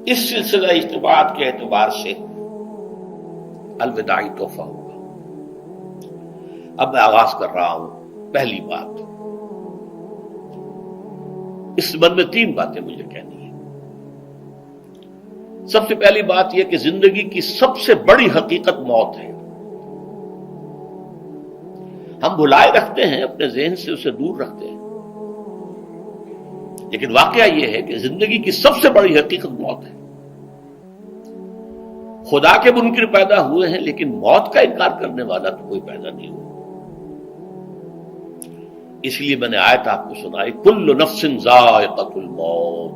اس سلسلہ اجتماعات کے اعتبار سے الوداعی تحفہ ہوگا۔ اب میں آغاز کر رہا ہوں۔ پہلی بات، اس سبب میں 3 باتیں مجھے کہنی ہیں۔ سب سے پہلی بات یہ کہ زندگی کی سب سے بڑی حقیقت موت ہے۔ ہم بھلائے رکھتے ہیں، اپنے ذہن سے اسے دور رکھتے ہیں، لیکن واقعہ یہ ہے کہ زندگی کی سب سے بڑی حقیقت موت ہے۔ خدا کے منکر پیدا ہوئے ہیں، لیکن موت کا انکار کرنے والا تو کوئی پیدا نہیں ہوا۔ اس لیے میں نے آیت آپ کو سنائی، کل نفس ذائقۃ الموت،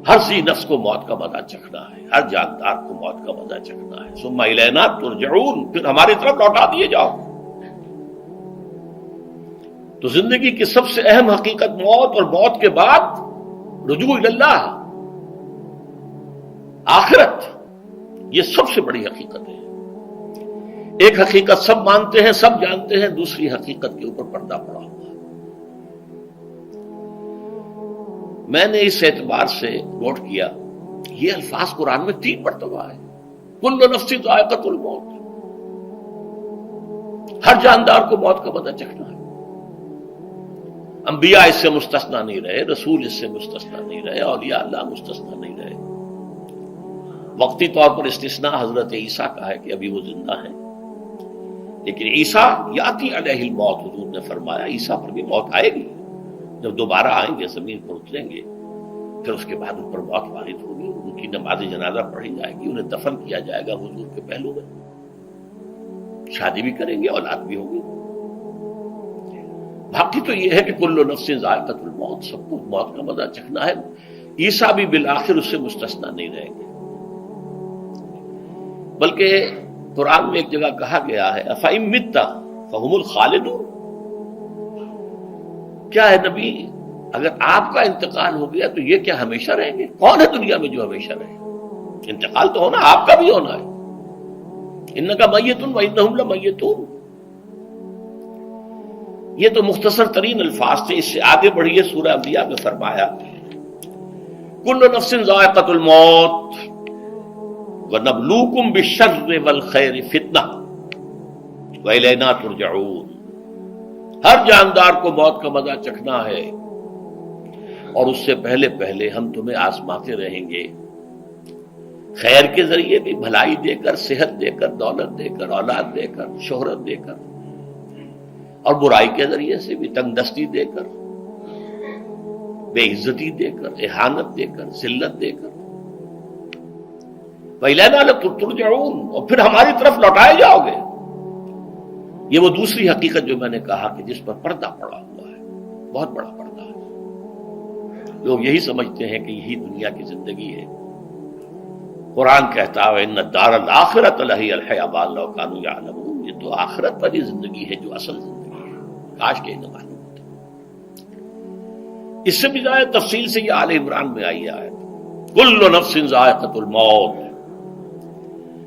ہر ذی نفس کو موت کا مزہ چکھنا ہے، ہر جاندار کو موت کا مزہ چکھنا ہے۔ ثم الینا ترجعون، پھر ہماری طرف لوٹا دیے جاؤ۔ تو زندگی کی سب سے اہم حقیقت موت، اور موت کے بعد رجوع اللہ، آخرت، یہ سب سے بڑی حقیقت ہے۔ ایک حقیقت سب مانتے ہیں، سب جانتے ہیں، دوسری حقیقت کے اوپر پردہ پڑا ہوا ہے۔ میں نے اس اعتبار سے نوٹ کیا، یہ الفاظ قرآن میں 3 مرتبہ ہے، کل نفس ذائقۃ الموت، ہر جاندار کو موت کا مزہ چکھنا ہے۔ انبیاء اس سے مستثنا نہیں رہے، رسول اس سے مستثنا نہیں رہے، اولیاء اللہ مستثنا نہیں رہے۔ وقتی طور پر استثناء حضرت عیسیٰ کا ہے کہ ابھی وہ زندہ ہیں، لیکن عیسیٰ یاتی علیہ الموت، حضور نے فرمایا عیسیٰ پر بھی موت آئے گی، جب دوبارہ آئیں گے زمین پر اتریں گے، پھر اس کے بعد ان پر موت وارد ہوگی، ان کی نماز جنازہ پڑھی جائے گی، انہیں دفن کیا جائے گا حضور کے پہلو میں، شادی بھی کریں گے، اولاد بھی ہوگی۔ باقی تو یہ ہے کہ کل نفس ذائقۃ الموت، سب کو موت کا مزہ چکھنا ہے۔ عیسیٰ بھی بالآخر اس سے مستثنا نہیں رہیں گے، بلکہ قرآن میں ایک جگہ کہا گیا ہے أَفَإِن مِتَّ فَهُمُ الْخَالِدُونَ، کیا ہے نبی، اگر آپ کا انتقال ہو گیا تو یہ کیا ہمیشہ رہیں گے؟ کون ہے دنیا میں جو ہمیشہ رہے؟ انتقال تو ہونا، آپ کا بھی ہونا ہے۔ إِنَّكَ مَيِّتٌ وَإِنَّهُمْ لَمَيِّتُونَ، یہ تو مختصر ترین الفاظ تھے۔ اس سے آگے بڑھیے، سورہ انبیاء میں فرمایا کل نفس ذائقۃ الموت وَنَبْلُوكُمْ بِالشَّرِّ وَالْخَيْرِ فِتْنَةً وَإِلَيْنَا تُرْجَعُونَ، ہر جاندار کو موت کا مزہ چکھنا ہے، اور اس سے پہلے پہلے ہم تمہیں آزماتے رہیں گے، خیر کے ذریعے بھی، بھلائی دے کر، صحت دے کر، دولت دے کر، اولاد دے کر، شہرت دے کر، اور برائی کے ذریعے سے بھی، تنگ دستی دے کر، بے عزتی دے کر، اہانت دے کر، ذلت دے کر۔ وَإِلَيْنَا تُرْجَعُونَ، اور پھر ہماری طرف لوٹائے جاؤ گے۔ یہ وہ دوسری حقیقت جو میں نے کہا کہ جس پر پردہ پڑا ہوا ہے، بہت بڑا پردہ ہے۔ لوگ یہی سمجھتے ہیں کہ یہی دنیا کی زندگی ہے۔ قرآن کہتا ہے إِنَّ الدَّارَ الْآخِرَةَ لَهِيَ الْحَيَوَانُ لَوْ كَانُوا يَعْلَمُونَ، یہ تو آخرت والی زندگی ہے جو اصل زندگی ہے، کاش کہ انہیں معلوم ہوتا۔ اس سے بھی زیادہ تفصیل سے یہ آل عمران میں آئی آیت، كُلُّ نَفْسٍ ذَائِقَةُ الْمَوْتِ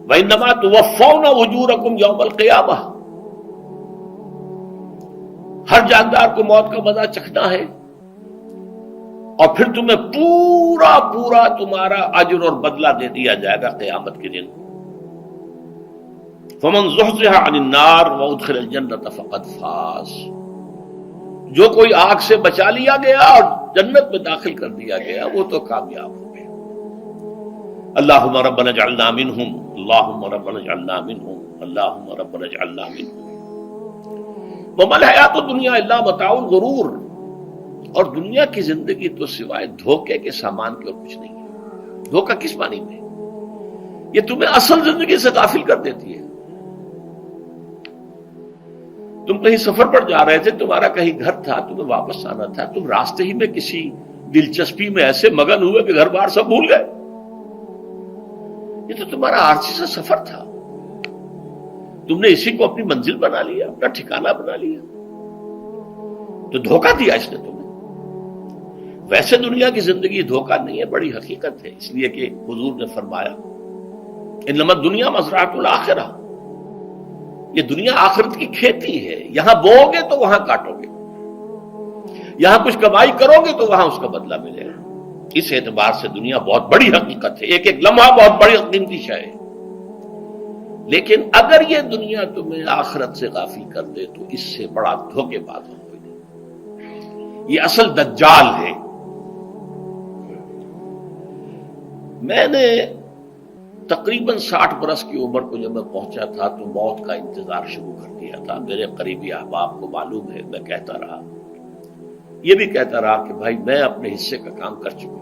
وَإِنَّمَا تُوَفَّوْنَ أُجُورَكُمْ يَوْمَ الْقِيَامَةِ، ہر جاندار کو موت کا مزہ چکھنا ہے، اور پھر تمہیں پورا پورا تمہارا اجر اور بدلہ دے دیا جائے گا قیامت کے دن۔ فَمَنْ زُحْزِحَ عَنِ النَّارِ وَأُدْخِلَ الْجَنَّةَ فَقَدْ فَازَ، جو کوئی آگ سے بچا لیا گیا اور جنت میں داخل کر دیا گیا وہ تو کامیاب ہو گیا۔ اللہم ربنا اجعلنا منہم، اللہم ربنا اجعلنا منہم، اللہم ربنا اجعلنا منہم۔ وَمَا الْحَيَاةُ الدُّنْيَا إِلَّا مَتَاعُ الْغُرُورِ، اور دنیا کی زندگی تو سوائے دھوکے کے سامان کے اور کچھ نہیں ہے۔ دھوکہ کس معنی میں؟ یہ تمہیں اصل زندگی سے غافل کر دیتی ہے۔ تم کہیں سفر پر جا رہے تھے، تمہارا کہیں گھر تھا، تمہیں واپس آنا تھا، تم راستے ہی میں کسی دلچسپی میں ایسے مگن ہوئے کہ گھر بار سب بھول گئے۔ یہ تو تمہارا عارضی سا سفر تھا، تم نے اسی کو اپنی منزل بنا لیا، اپنا ٹھکانہ بنا لیا، تو دھوکہ دیا اس نے تمہیں۔ ویسے دنیا کی زندگی دھوکہ نہیں ہے، بڑی حقیقت ہے، اس لیے کہ حضور نے فرمایا انما الدنیا مزرعۃ الآخرہ، یہ دنیا آخرت کی کھیتی ہے، یہاں بو گے تو وہاں کاٹو گے، یہاں کچھ کمائی کرو گے تو وہاں اس کا بدلہ ملے گا۔ اس اعتبار سے دنیا بہت بڑی حقیقت ہے، ایک ایک لمحہ بہت بڑی قیمتی شے ہے، لیکن اگر یہ دنیا تمہیں آخرت سے غافل کر دے تو اس سے بڑا دھوکے باز ہو کوئی نہیں۔ یہ اصل دجال ہے۔ میں نے تقریباً 60 برس کی عمر کو جب میں پہنچا تھا تو موت کا انتظار شروع کر دیا تھا۔ میرے قریبی احباب کو معلوم ہے، میں کہتا رہا، یہ بھی کہتا رہا کہ بھائی میں اپنے حصے کا کام کر چکا ہوں،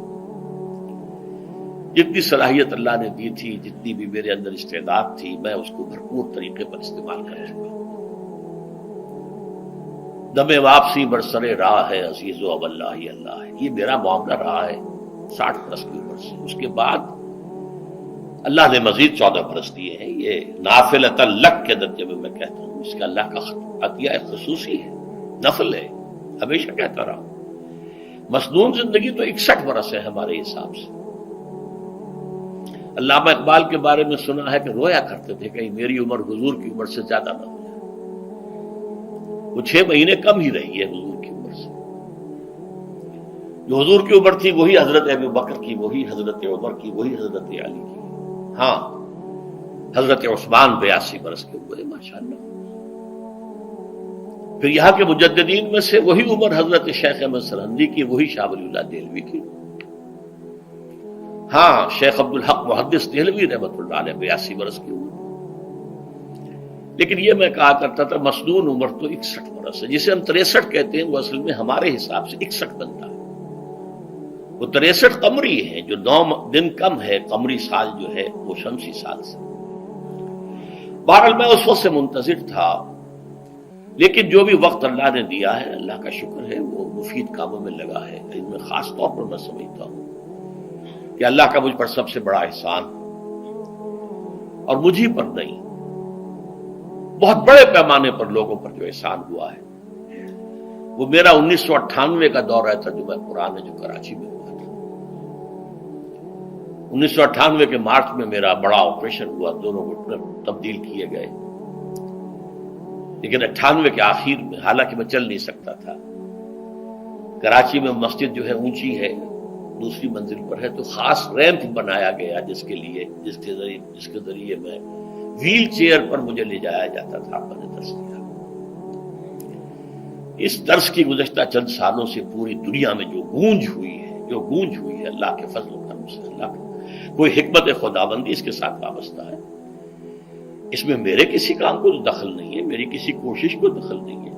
جتنی صلاحیت اللہ نے دی تھی، جتنی بھی میرے اندر استعداد تھی، میں اس کو بھرپور طریقے پر استعمال کر چکا ہوں۔ دم واپسی برسرے راہ ہے عزیز و اب اللہ ہی اللہ ہے، یہ میرا معاملہ رہا ہے 60 برس کی عمر سے۔ اس کے بعد اللہ نے مزید 14 برس دیے ہیں۔ یہ نافلۃ لک کے درجے میں میں کہتا ہوں، اس کا اللہ کا عطیہ خصوصی ہے، نفل ہے، ہمیشہ کہتا رہا ہوں۔ مسنون زندگی تو 61 برس ہے ہمارے حساب سے۔ علامہ اقبال کے بارے میں سنا ہے کہ رویا کرتے تھے کہیں میری عمر حضور کی عمر سے زیادہ نہ ہو جائے، وہ 6 مہینے کم ہی رہی ہے حضور کی عمر سے۔ جو حضور کی عمر تھی وہی حضرت ابو بکر کی، وہی حضرت عمر کی، وہی حضرت علی کی۔ ہاں، حضرت عثمان 82 برس کے ہوئے ماشاءاللہ۔ پھر یہاں کے مجددین میں سے وہی عمر حضرت شیخ احمد سرہندی کی، وہی شاہ ولی اللہ دہلوی کی۔ ہاں، شیخ عبدالحق محدث دہلوی رحمۃ اللہ علیہ 82 برس کی عمر۔ لیکن یہ میں کہا کرتا تھا مسنون عمر تو 61 برس ہے، جسے ہم 63 کہتے ہیں، وہ اصل میں ہمارے حساب سے 61 بنتا ہے۔ وہ 63 قمری ہے، جو 9 دن کم ہے، قمری سال جو ہے وہ شمسی سال سے۔ بہرحال میں اس وقت سے منتظر تھا، لیکن جو بھی وقت اللہ نے دیا ہے، اللہ کا شکر ہے، وہ مفید کاموں میں لگا ہے۔ ان میں خاص طور پر میں سمجھتا ہوں کہ اللہ کا مجھ پر سب سے بڑا احسان، اور مجھے پر نہیں، بہت بڑے پیمانے پر لوگوں پر جو احسان ہوا ہے، وہ میرا 1998 کا دورہ ترجمہ قرآن ہے جو کراچی میں ہوا تھا۔ 1998 کے مارچ میں میرا بڑا آپریشن ہوا، دونوں گھٹنے تبدیل کیے گئے، لیکن 98 کے آخر میں، حالانکہ میں چل نہیں سکتا تھا، کراچی میں مسجد جو ہے اونچی ہے، دوسری منزل پر ہے، تو خاص ریمپ بنایا گیا جس کے ذریعے میں ویل چیئر پر مجھے لے جایا جاتا تھا۔ میں نے درس دیا۔ اس درس کی گزشتہ چند سالوں سے پوری دنیا میں جو گونج ہوئی ہے اللہ کے فضل و کرم سے، اللہ کا کوئی حکمت خداوندی اس کے ساتھ وابستہ ہے۔ اس میں میرے کسی کام کو دخل نہیں ہے، میری کسی کوشش کو دخل نہیں ہے۔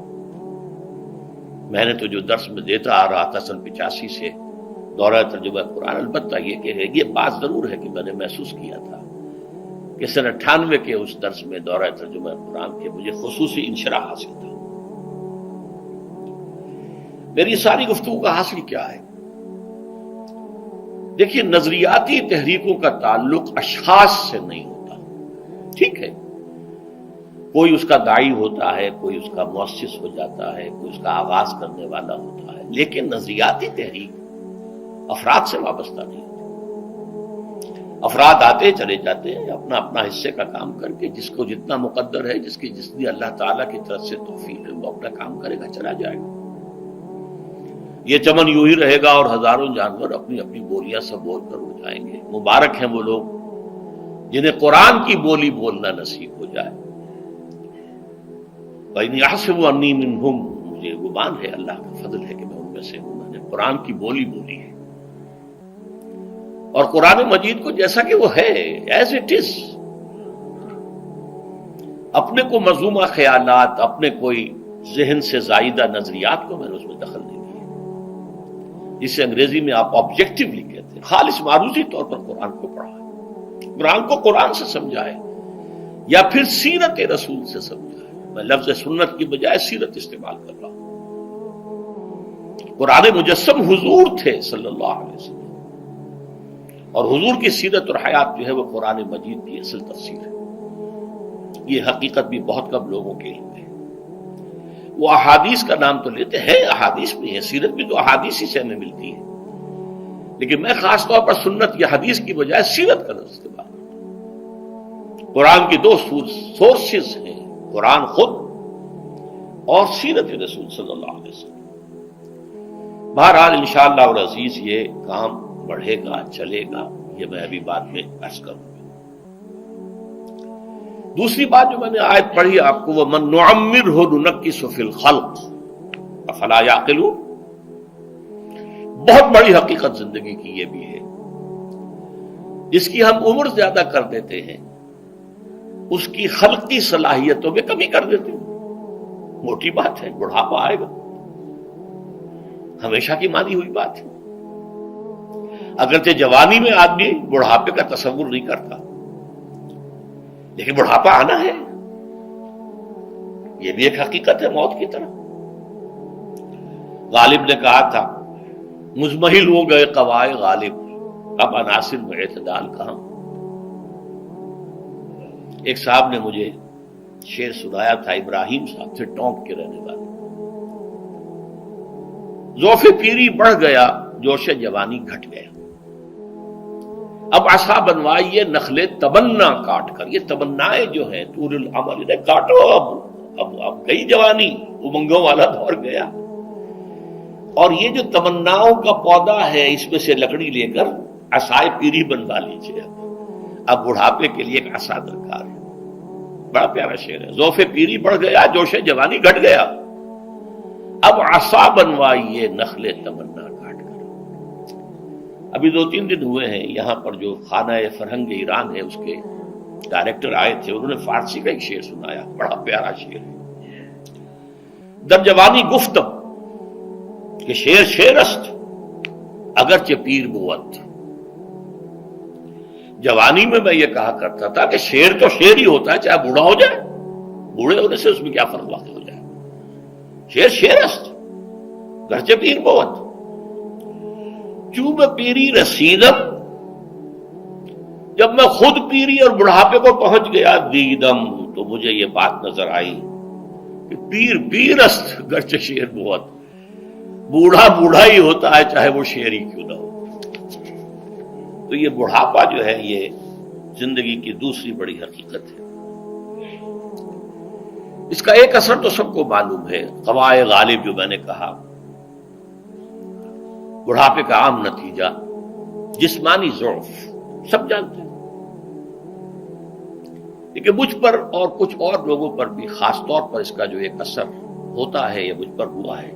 میں نے تو جو درس میں دیتا آ رہا تھا سن 85 سے، دورہ ترجمہ قرآن، البتہ یہ بات ضرور ہے کہ میں نے محسوس کیا تھا کہ سن 98 کے اس درس میں دورہ ترجمہ قرآن کے مجھے خصوصی انشراح حاصل تھا۔ میری ساری گفتگو کا حاصل کیا ہے؟ دیکھیے، نظریاتی تحریکوں کا تعلق اشخاص سے نہیں ہوتا، ٹھیک ہے، کوئی اس کا داعی ہوتا ہے، کوئی اس کا مؤسس ہو جاتا ہے، کوئی اس کا آغاز کرنے والا ہوتا ہے، لیکن نظریاتی تحریک افراد سے وابستہ نہیں ہوتی۔ افراد آتے چلے جاتے ہیں اپنا اپنا حصے کا کام کر کے، جس کو جتنا مقدر ہے، جتنی اللہ تعالیٰ کی طرف سے توفیق ہے، وہ اپنا کام کرے گا، چلا جائے گا۔ یہ چمن یوں ہی رہے گا اور ہزاروں جانور اپنی اپنی بولیاں سے بول کر اڑ جائیں گے۔ مبارک ہیں وہ لوگ جنہیں قرآن کی بولی بولنا نصیب ہو جائے۔ وَإِنْ يَحْسَبُ أَنِّي مِنْهُمْ، مجھے گمان ہے، اللہ کا فضل ہے کہ میں ان میں سے ہوں، میں نے قرآن کی بولی بولی ہے، اور قرآن مجید کو جیسا کہ وہ ہے، ایز اٹ از، اپنے کو مذمومہ خیالات، اپنے کوئی ذہن سے زائدہ نظریات کو میں نے اس میں دخل نہیں دیا، جسے انگریزی میں آپ آبجیکٹیولی کہتے ہیں، خالص معروضی طور پر قرآن کو پڑھا ہے، قرآن کو قرآن سے سمجھا ہے، یا پھر سیرت رسول سے سمجھا ہے۔ میں لفظ سنت کی بجائے سیرت استعمال کر رہا ہوں۔ قرآن مجسم حضور تھے صلی اللہ علیہ وسلم، اور حضور کی سیرت اور حیات جو ہے وہ قرآن مجید کی اصل تفسیر ہے۔ یہ حقیقت بھی بہت کم لوگوں کے علم ہے۔ وہ احادیث کا نام تو لیتے ہیں، احادیث بھی ہے، سیرت بھی تو احادیث ہی سے ہمیں ملتی ہے، لیکن میں خاص طور پر سنت یا حدیث کی بجائے سیرت کا لفظ استعمال کرتا ہوں۔ قرآن کی 2 سورسز ہیں، قرآن خود اور سیرت رسول صلی اللہ علیہ وسلم۔ بہرحال انشاءاللہ العزیز یہ کام بڑھے گا، چلے گا، یہ میں ابھی بعد میں عرض کروں گا۔ دوسری بات جو میں نے آیت پڑھی آپ کو، وَمَن نُعَمِّرْهُ نُنَكِّسُ فِي الْخَلْقِ أَفَلَا يَعْقِلُونَ، بہت بڑی حقیقت زندگی کی یہ بھی ہے، جس کی ہم عمر زیادہ کر دیتے ہیں اس کی خلقی صلاحیتوں میں کمی کر دیتے ہیں۔ موٹی بات ہے، بڑھاپا آئے گا، ہمیشہ کی مانی ہوئی بات ہے۔ اگرچہ جوانی میں آدمی بڑھاپے کا تصور نہیں کرتا، لیکن بڑھاپا آنا ہے، یہ بھی ایک حقیقت ہے موت کی طرح۔ غالب نے کہا تھا مزمحل ہو گئے قوائے غالب، اب عناصر میں اعتدال کہاں۔ ایک صاحب نے مجھے شعر سنایا تھا، ابراہیم صاحب سے، ٹونک کے رہنے والے، ذوف پیری بڑھ گیا، جوش جوانی گھٹ گیا، اب عصا بنوائیے نخل تمنا کاٹ کر۔ یہ تمنائیں جو ہیں طول العمر، انہیں کاٹو، اب گئی جوانی، امنگوں والا دور گیا، اور یہ جو تمناؤں کا پودا ہے اس میں سے لکڑی لے کر عصائے پیری بنوا لیجیے، اب بڑھاپے کے لیے ایک عصا درکار ہے۔ بڑا پیارا شعر ہے، ذوف پیری بڑھ گیا، جوش جوانی گھٹ گیا، اب عصا بنوائیے نخل تمنا کاٹ کر۔ ابھی 2-3 دن ہوئے ہیں یہاں پر جو خانہ فرہنگ ایران ہے اس کے ڈائریکٹر آئے تھے، انہوں نے فارسی کا ایک شعر سنایا، بڑا پیارا شعر ہے، در جوانی گفتم کہ شعر شعر است اگرچہ پیر بود۔ جوانی میں میں یہ کہا کرتا تھا کہ شعر تو شعر ہی ہوتا ہے، چاہے بوڑھا ہو جائے، بوڑھے ہونے سے اس میں کیا فرق واقع ہو جائے، شعر شعر است گرچہ پیر بود۔ چوب پیری رسیدم، جب میں خود پیری اور بڑھاپے کو پہنچ گیا، دیدم، تو مجھے یہ بات نظر آئی کہ پیر پیر است گرچہ شعر بود، بوڑھا بوڑھا ہی ہوتا ہے چاہے وہ شعر ہی کیوں نہ ہو۔ تو یہ بڑھاپا جو ہے یہ زندگی کی دوسری بڑی حقیقت ہے۔ اس کا ایک اثر تو سب کو معلوم ہے، قوائے غالب جو میں نے کہا، بڑھاپے کا عام نتیجہ جسمانی ضعف، سب جانتے ہیں، لیکن مجھ پر اور کچھ اور لوگوں پر بھی خاص طور پر اس کا جو ایک اثر ہوتا ہے، یہ مجھ پر ہوا ہے،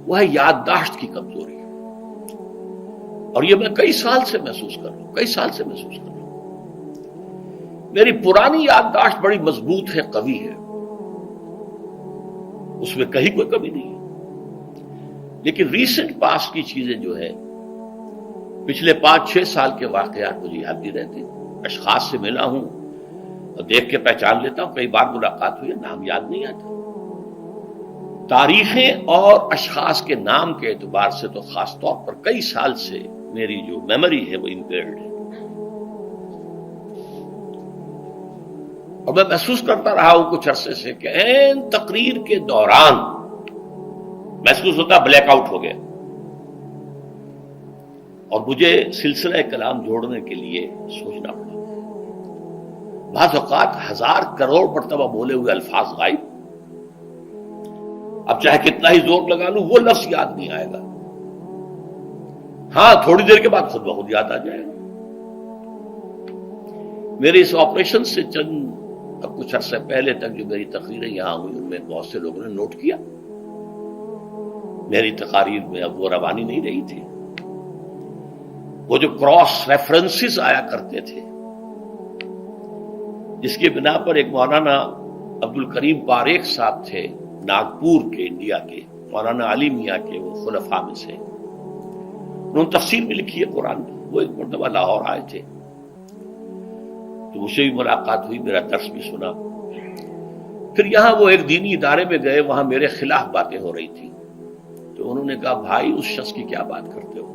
وہ ہے یادداشت کی کمزوری، اور یہ میں کئی سال سے محسوس کر رہا ہوں۔ میری پرانی یادداشت بڑی مضبوط ہے، قوی ہے، اس میں کہیں کوئی کمی نہیں ہے، لیکن ریسنٹ پاسٹ کی چیزیں جو ہے، پچھلے 5-6 سال کے واقعات مجھے یاد نہیں رہتے، اشخاص سے ملا ہوں اور دیکھ کے پہچان لیتا ہوں، کئی بار ملاقات ہوئی ہے، نام یاد نہیں آتا، تاریخیں اور اشخاص کے نام کے اعتبار سے تو خاص طور پر کئی سال سے میری جو میموری ہے وہ امپیئرڈ ہے، اور میں محسوس کرتا رہا ہوں کچھ عرصے سے کہ عین تقریر کے دوران محسوس ہوتا بلیک آؤٹ ہو گیا، اور مجھے سلسلہ کلام جوڑنے کے لیے سوچنا پڑا۔ بعض اوقات 1000 کروڑ مرتبہ بولے ہوئے الفاظ غائب، اب چاہے کتنا ہی زور لگا لوں وہ لفظ یاد نہیں آئے گا، ہاں تھوڑی دیر کے بعد خود بخود یاد آ جائے گا۔ میرے اس آپریشن سے اب کچھ عرصے پہلے تک جو میری تقریریں یہاں ہوئی، ان میں بہت سے لوگوں نے نوٹ کیا، میری تقاریر میں اب وہ روانی نہیں رہی تھی، وہ جو کراس ریفرنسز آیا کرتے تھے، جس کی بنا پر ایک مولانا عبد الکریم پاریخ صاحب تھے ناگپور کے، انڈیا کے، مولانا علی میاں کے وہ خلفاء میں سے، انہوں نے تفسیر بھی لکھی ہے قرآن کی، وہ ایک مرتبہ لاہور آئے تھے تو مجھ سے بھی ملاقات ہوئی، میرا درس بھی سنا، پھر یہاں وہ ایک دینی ادارے میں گئے، وہاں میرے خلاف باتیں ہو رہی تھی، تو انہوں نے کہا بھائی اس شخص کی کیا بات کرتے ہو،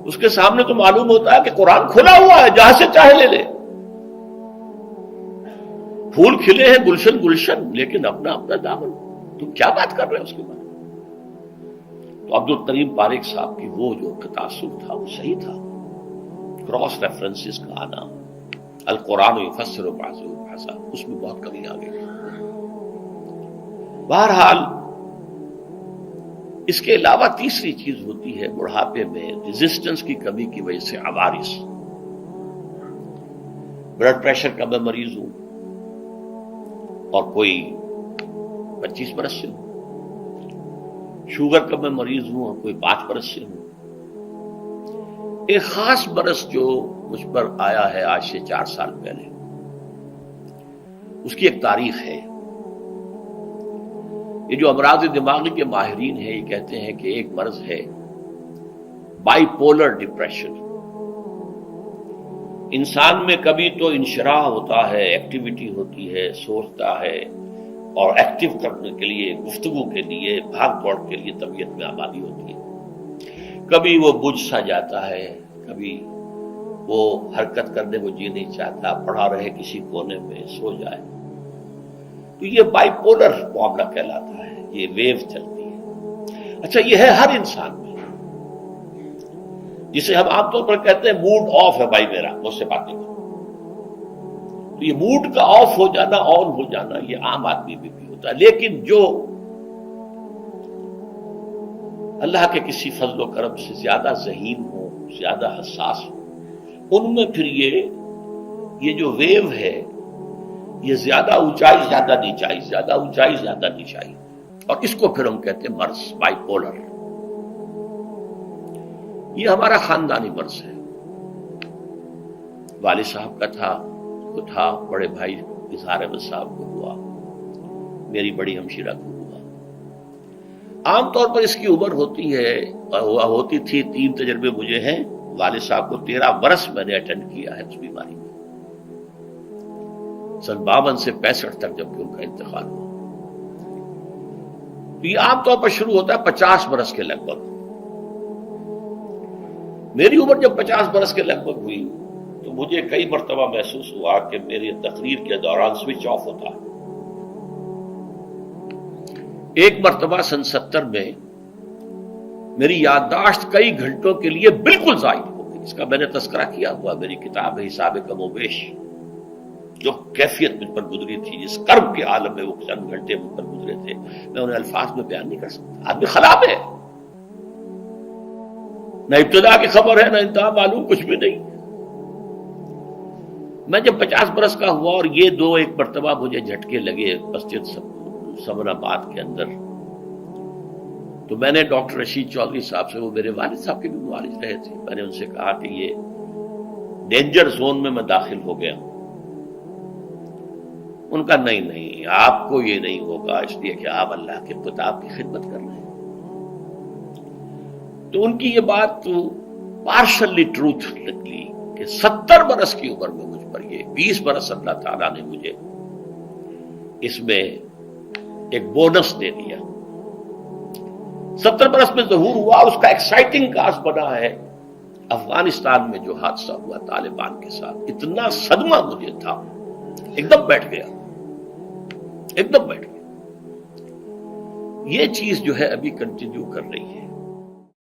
اس کے سامنے تو معلوم ہوتا ہے کہ قرآن کھلا ہوا ہے، جہاں سے چاہے لے لے، پھول کھلے ہیں گلشن گلشن، لیکن اپنا اپنا دامن، تم کیا بات کر رہے ہیں اس کے بارے میں۔ تو عبد الکریم پاریخ صاحب کی وہ جو تاثر تھا وہ صحیح تھا، کراس ریفرنسز کا آنا، القرآن یفسر بعضہ بعضا، اس میں بہت کمی آ گئی۔ بہرحال اس کے علاوہ تیسری چیز ہوتی ہے بڑھاپے میں ریزسٹنس کی کمی کی وجہ سے عوارض. بلڈ پریشر کا میں مریض ہوں اور کوئی 25 برس سے ہوں، شوگر کا میں مریض ہوں اور کوئی 5 برس سے ہوں. ایک خاص برس جو مجھ پر آیا ہے آج سے 4 سال پہلے، اس کی ایک تاریخ ہے. یہ جو امراض دماغی کے ماہرین ہیں یہ کہتے ہیں کہ ایک مرض ہے بائی پولر ڈپریشن. انسان میں کبھی تو انشراح ہوتا ہے، ایکٹیویٹی ہوتی ہے، سوچتا ہے اور ایکٹیو کرنے کے لیے، گفتگو کے لیے، بھاگ دوڑ کے لیے طبیعت میں آبادی ہوتی ہے. کبھی وہ بجھ سا جاتا ہے، کبھی وہ حرکت کرنے کو جی نہیں چاہتا، پڑا رہے کسی کونے میں، سو جائے. تو یہ بائی پولر معاملہ کہلاتا ہے، یہ ویو چلتی ہے. اچھا یہ ہے ہر انسان میں، جسے ہم عام طور پر کہتے ہیں موڈ آف ہے بھائی میرا، مجھ سے باتیں کرو. تو یہ موڈ کا آف ہو جانا، آن ہو جانا، یہ عام آدمی بھی ہوتا ہے. لیکن جو اللہ کے کسی فضل و کرم سے زیادہ ذہین ہو، زیادہ حساس ہو، ان میں پھر یہ جو ویو ہے یہ زیادہ اونچائی زیادہ نیچائی، زیادہ اونچائی زیادہ نیچائی، اور اس کو پھر ہم کہتے ہیں مرض، بائی پولر. یہ ہمارا خاندانی مرض ہے. والد صاحب کا تھا، بڑے بھائی اظہار احمد صاحب کو ہوا، میری بڑی ہمشیرہ کو ہوا. عام طور پر اس کی عمر ہوتی تھی 3 تجربے مجھے ہیں. والد صاحب کو 13 برس میں نے اٹینڈ کیا ہے اس بیماری میں، سن 52 سے 65 تک جب کہ ان کا انتقال ہوا. تو یہ عام طور پر شروع ہوتا ہے 50 برس کے لگ بھگ. میری عمر جب 50 برس کے لگ بھگ ہوئی تو مجھے کئی مرتبہ محسوس ہوا کہ میری تقریر کے دوران سوئچ آف ہوتا ہے. ایک مرتبہ سن 70 میں میری یادداشت کئی گھنٹوں کے لیے بالکل ضائع ہو گئی. اس کا میں نے تذکرہ کیا ہوا، میری کتاب ہے حساب کم و بیش. جو کیفیت مجھ پر گزری تھی، جس کرب کے عالم میں وہ چند گھنٹے مجھ پر گزرے تھے، میں انہیں الفاظ میں بیان نہیں کر سکتا. آدمی خراب ہے، نہ ابتدا کی خبر ہے نہ انتہا معلوم، کچھ بھی نہیں. میں جب 50 برس کا ہوا اور یہ ایک مرتبہ مجھے جھٹکے لگے مسجد سمن آباد کے اندر، تو میں نے ڈاکٹر رشید چودھری صاحب سے، وہ میرے والد صاحب کے بھی معالج رہے تھے، میں نے ان سے کہا کہ یہ ڈینجر زون میں داخل ہو گیا ہوں. ان کا نہیں، آپ کو یہ نہیں ہوگا، اس لیے کہ آپ اللہ کے کتاب کی خدمت کر رہے ہیں. تو ان کی یہ بات پارشلی ٹروتھ نکلی کہ 70 برس کی عمر میں مجھ پر یہ 20 برس اللہ تعالیٰ نے مجھے اس میں ایک بونس دے دیا. 70 برس میں ظہور ہوا. اس کا ایکسائٹنگ کاز بنا ہے افغانستان میں جو حادثہ ہوا طالبان کے ساتھ. اتنا صدمہ مجھے تھا، ایک دم بیٹھ گیا. یہ چیز جو ہے ابھی کنٹینیو کر رہی ہے.